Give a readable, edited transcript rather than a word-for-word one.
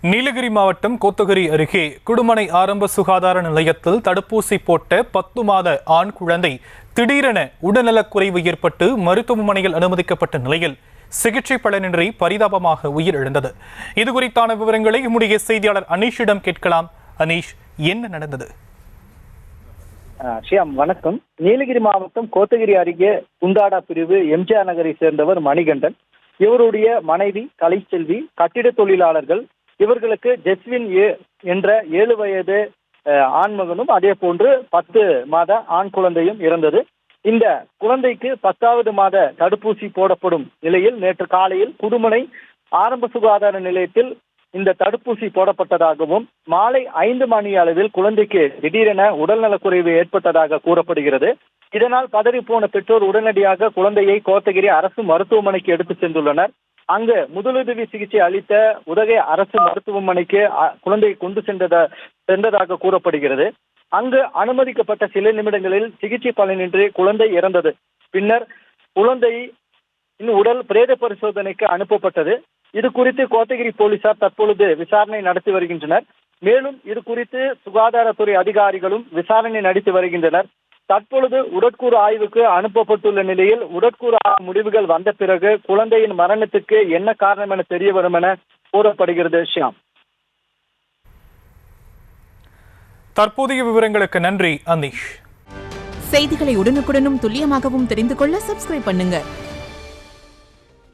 நீலகிரி மாவட்டம் கோத்தகிரி அருகே குடுமனை ஆரம்ப சுகாதார நிலையத்தில் தடுப்பூசி போட்ட 10 மாத ஆண் குழந்தை திடீரென உடல்நலக்குறைவு ஏற்பட்டு மருத்துவமனையில் அனுமதிக்கப்பட்ட நிலையில் சிகிச்சை பலனின்றி பரிதாபமாக உயிரிழந்தது. இதுகுறித்தான விவரங்களை நம்முடைய செய்தியாளர் அனீஷிடம் கேட்கலாம். அனீஷ், என்ன நடந்தது? ஷியாம், வணக்கம். நீலகிரி மாவட்டம் கோத்தகிரி அருகே குந்தாடா பிரிவு எம்ஜிஆர் நகரை சேர்ந்தவர் மணிகண்டன். இவருடைய மனைவி கலைச்செல்வி கட்டிட தொழிலாளர்கள். இவர்களுக்கு ஜெஸ்வின் என்ற 7 வயது ஆண்மகனும் அதே போன்று 10 மாத ஆண் குழந்தையும் இருந்தது. இந்த குழந்தைக்கு 10வது மாத தடுப்பூசி போடப்படும் நிலையில் நேற்று காலையில் குடுமனை ஆரம்ப சுகாதார நிலையத்தில் இந்த தடுப்பூசி போடப்பட்டதாகவும் மாலை 5 மணி அளவில் குழந்தைக்கு திடீரென உடல்நலக்குறைவு ஏற்பட்டதாக கூறப்படுகிறது. இதனால் பதறிப்போன பெற்றோர் உடனடியாக குழந்தையை கோத்தகிரி அரசு மருத்துவமனைக்கு எடுத்து சென்றுள்ளனர். அங்கு முதலுதவி சிகிச்சை அளித்த உதகை அரசு மருத்துவமனைக்கு குழந்தையை கொண்டு சென்றதாக கூறப்படுகிறது. அங்கு அனுமதிக்கப்பட்ட சில நிமிடங்களில் சிகிச்சை பலனின்றி குழந்தை இறந்தது. பின்னர் குழந்தையின் உடல் பிரேத பரிசோதனைக்கு அனுப்பப்பட்டது. இது குறித்து கோத்தகிரி போலீசார் தற்பொழுது விசாரணை நடத்தி வருகின்றனர். மேலும் இது குறித்து சுகாதாரத்துறை அதிகாரிகளும் விசாரணை நடத்தி வருகின்றனர். தற்பொழுது உடற்கூறு ஆய்வுக்கு அனுப்பப்பட்டுள்ள நிலையில் உடற்கூறு முடிவுகள் வந்த பிறகு குழந்தையின் மரணத்துக்கு என்ன காரணம் என தெரிய வரும் என கூறப்படுகிறது. ஷியாம், தற்போதைய விவரங்களுக்கு நன்றி அனீஷ். செய்திகளை உடனுக்குடனும் துல்லியமாகவும் தெரிந்து கொள்ள சப்ஸ்கிரைப் பண்ணுங்க.